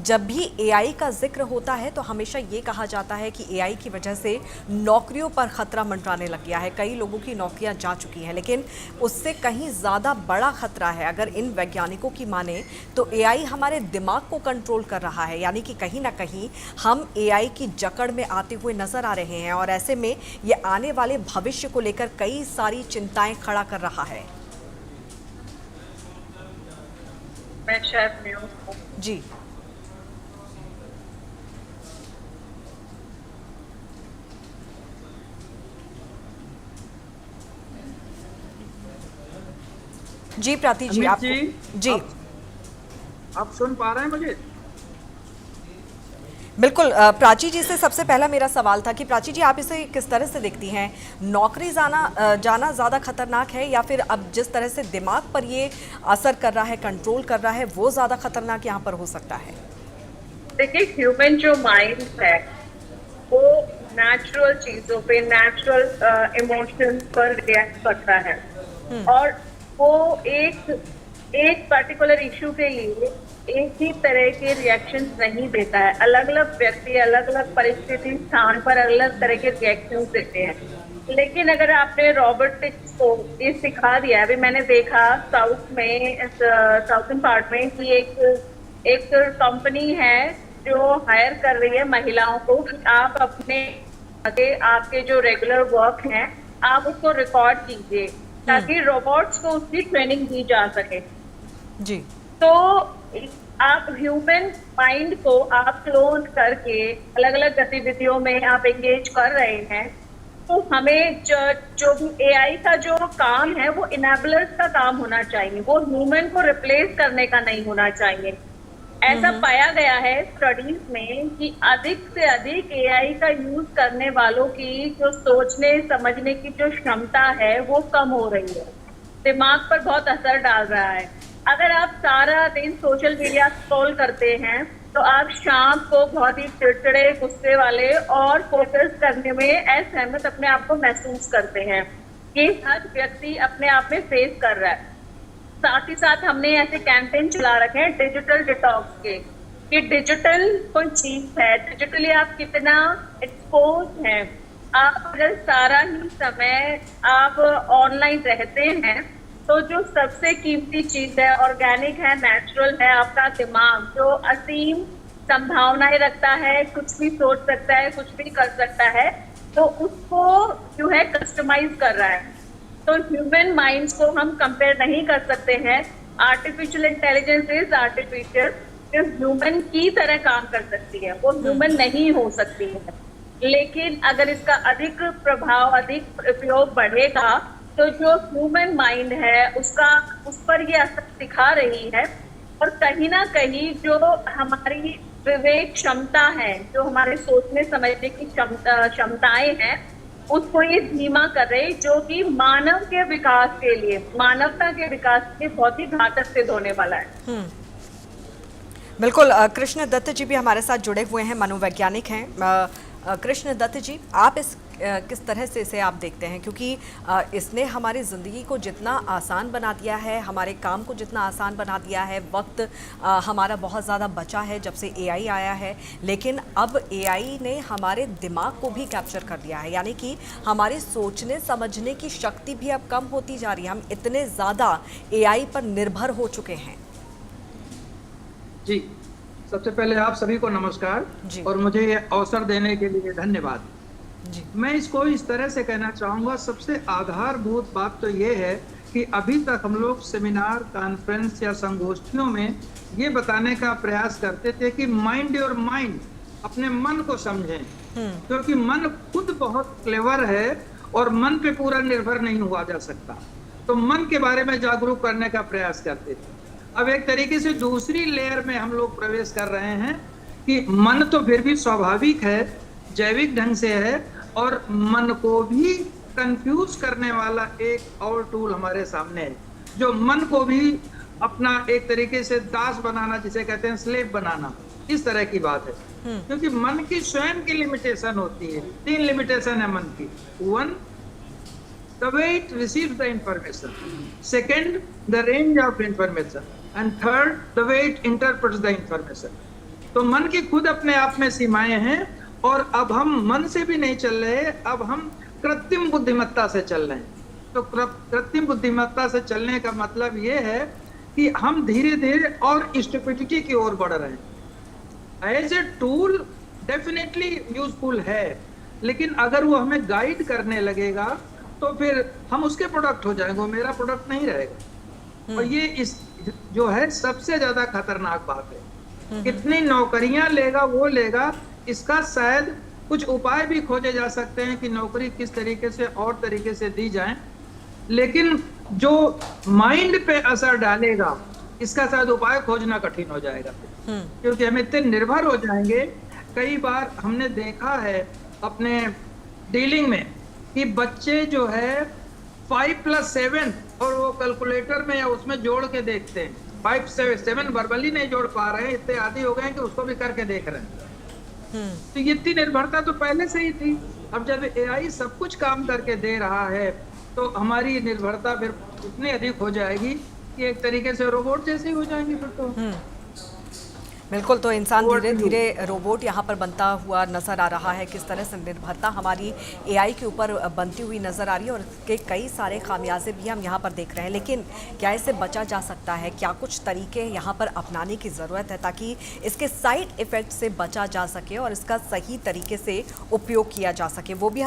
जब भी एआई का जिक्र होता है तो हमेशा ये कहा जाता है कि एआई की वजह से नौकरियों पर खतरा मंडराने लग गया है। कई लोगों की नौकरियां जा चुकी हैं, लेकिन उससे कहीं ज़्यादा बड़ा खतरा है। अगर इन वैज्ञानिकों की माने तो एआई हमारे दिमाग को कंट्रोल कर रहा है, यानी कि कहीं ना कहीं हम एआई की जकड़ में आते हुए नजर आ रहे हैं। और ऐसे में ये आने वाले भविष्य को लेकर कई सारी चिंताएं खड़ा कर रहा है। मैं शेफ न्यूज हूँ। जी जी प्राती जी, अमित आप जी, जी आप सुन पा रहे हैं मुझे? बिल्कुल। प्राची जी से सबसे पहला मेरा सवाल था कि प्राची जी, आप इसे किस तरह से देखती हैं? नौकरी जाना ज़्यादा खतरनाक है, या फिर अब जिस तरह से दिमाग पर ये असर कर रहा है, कंट्रोल कर रहा है, वो ज़्यादा खतरनाक यहाँ पर हो सकता है? देखिए, ह्यूमन जो माइंड है वो नेचुरल चीजों पे, नेचुरल इमोशंस पर रिएक्ट करता है। और वो एक पर्टिकुलर इशू के लिए एक ही तरह के रिएक्शंस नहीं देता है। अलग अलग व्यक्ति अलग अलग परिस्थिति स्थान पर अलग तरह के रिएक्शंस देते हैं। लेकिन अगर आपने रोबोटिक्स को ये सिखा दिया, अभी मैंने देखा साउथर्न पार्ट में कि एक कंपनी है जो हायर कर रही है महिलाओं को कि आप आपके जो रेगुलर वर्क हैं आप उसको रिकॉर्ड कीजिए ताकि रोबोट्स को उसकी ट्रेनिंग दी जा सके। जी। तो आप ह्यूमन माइंड को आप क्लोन करके अलग अलग गतिविधियों में आप एंगेज कर रहे हैं, तो हमें जो भी एआई का जो काम है वो इनेबलर्स का काम होना चाहिए, वो ह्यूमन को रिप्लेस करने का नहीं होना चाहिए। ऐसा पाया गया है स्टडीज में कि अधिक से अधिक एआई का यूज करने वालों की जो सोचने समझने की जो क्षमता है वो कम हो रही है, दिमाग पर बहुत असर डाल रहा है। अगर आप सारा दिन सोशल मीडिया स्क्रॉल करते हैं तो आप शाम को बहुत ही चिड़चिड़े, गुस्से वाले और फोकस करने में असहमत अपने आप को महसूस करते हैं। ये हर व्यक्ति अपने आप में फेस कर रहा है। साथ ही साथ हमने ऐसे कैंपेन चला रखे हैं डिजिटल डिटॉक्स के, कि डिजिटल कोई चीज है, डिजिटली आप कितना एक्सपोज हैं। आप अगर सारा ही समय आप ऑनलाइन रहते हैं तो जो सबसे कीमती चीज है, ऑर्गेनिक है, नेचुरल है, आपका दिमाग जो असीम संभावनाएं रखता है, कुछ भी सोच सकता है, कुछ भी कर सकता है, तो उसको जो है कस्टमाइज कर रहा है। तो ह्यूमन माइंड्स को हम कंपेयर नहीं कर सकते हैं। आर्टिफिशियल इंटेलिजेंस इज आर्टिफिशियल, जो ह्यूमन की तरह काम कर सकती है वो ह्यूमन नहीं हो सकती है। लेकिन अगर इसका अधिक प्रभाव, अधिक उपयोग बढ़ेगा तो जो ह्यूमन माइंड है उस पर ये असर दिखा रही है। और कहीं ना कहीं जो हमारी विवेक क्षमता है, जो हमारे सोचने समझने की क्षमताएं हैं, उसको ये धीमा कर रहे, जो कि मानव के विकास के लिए, मानवता के विकास के लिए बहुत ही घातक सिद्ध होने वाला है। बिल्कुल। कृष्ण दत्त जी भी हमारे साथ जुड़े हुए हैं, मनोवैज्ञानिक हैं। कृष्ण दत्त जी, आप किस तरह से इसे आप देखते हैं? क्योंकि इसने हमारी ज़िंदगी को जितना आसान बना दिया है, हमारे काम को जितना आसान बना दिया है, वक्त हमारा बहुत ज़्यादा बचा है जब से एआई आया है, लेकिन अब एआई ने हमारे दिमाग को भी कैप्चर कर लिया है, यानी कि हमारी सोचने समझने की शक्ति भी अब कम होती जा रही है। हम इतने ज़्यादा एआई पर निर्भर हो चुके हैं। जी, सबसे पहले आप सभी को नमस्कार और मुझे ये अवसर देने के लिए धन्यवाद जी। मैं इसको इस तरह से कहना चाहूँगा, सबसे आधारभूत बात तो ये है कि अभी तक हम लोग सेमिनार, कॉन्फ्रेंस या संगोष्ठियों में ये बताने का प्रयास करते थे कि माइंड योर माइंड, अपने मन को समझें, क्योंकि मन खुद बहुत क्लेवर है और मन पे पूरा निर्भर नहीं हुआ जा सकता। तो मन के बारे में जागरूक करने का प्रयास करते थे। अब एक तरीके से दूसरी लेयर में हम लोग प्रवेश कर रहे हैं कि मन तो फिर भी स्वाभाविक है, जैविक ढंग से है, और मन को भी कंफ्यूज करने वाला एक और टूल हमारे सामने है, जो मन को भी अपना एक तरीके से दास बनाना, जिसे कहते हैं स्लेव बनाना, इस तरह की बात है। क्योंकि मन की स्वयं की लिमिटेशन होती है। 3 लिमिटेशन है मन की। 1, the way it receives the information. Second, the range of information. And third, the way it interprets the information. तो मन की खुद अपने आप में सीमाएं हैं, और अब हम मन से भी नहीं चल रहे, अब हम कृत्रिम बुद्धिमत्ता से चल रहे हैं। तो कृत्रिम बुद्धिमत्ता से चलने का मतलब ये है कि हम धीरे धीरे और स्टुपिडिटी की ओर बढ़ रहे हैं। As a tool definitely useful है, लेकिन अगर वो हमें गाइड करने लगेगा तो फिर हम उसके प्रोडक्ट हो जाएंगे, वो मेरा प्रोडक्ट नहीं रहेगा। और ये इस जो है सबसे ज्यादा खतरनाक बात है। कितनी नौकरियां लेगा वो लेगा, इसका शायद कुछ उपाय भी खोजे जा सकते हैं कि नौकरी किस तरीके से और तरीके से दी जाए, लेकिन जो माइंड पे असर डालेगा इसका शायद उपाय खोजना कठिन हो जाएगा, क्योंकि हम इतने निर्भर हो जाएंगे। कई बार हमने देखा है अपने डीलिंग में कि बच्चे जो है 5+7 और वो कैलकुलेटर में या उसमें जोड़ के देखते हैं, 5+7 वर्बली नहीं जोड़ पा रहे हैं, इतने आदी हो गए हैं कि उसको भी करके देख रहे हैं। तो ये इतनी निर्भरता तो पहले से ही थी, अब जब एआई सब कुछ काम करके दे रहा है तो हमारी निर्भरता फिर इतनी अधिक हो जाएगी कि एक तरीके से रोबोट जैसे ही हो जाएंगे फिर तो। बिल्कुल, तो इंसान धीरे धीरे रोबोट यहाँ पर बनता हुआ नजर आ रहा है। किस तरह से निर्भरता हमारी एआई के ऊपर बनती हुई नजर आ रही है और इसके कई सारे खामियाजे भी हम यहाँ पर देख रहे हैं। लेकिन क्या इससे बचा जा सकता है? क्या कुछ तरीके यहाँ पर अपनाने की ज़रूरत है ताकि इसके साइड इफ़ेक्ट से बचा जा सके और इसका सही तरीके से उपयोग किया जा सके? वो भी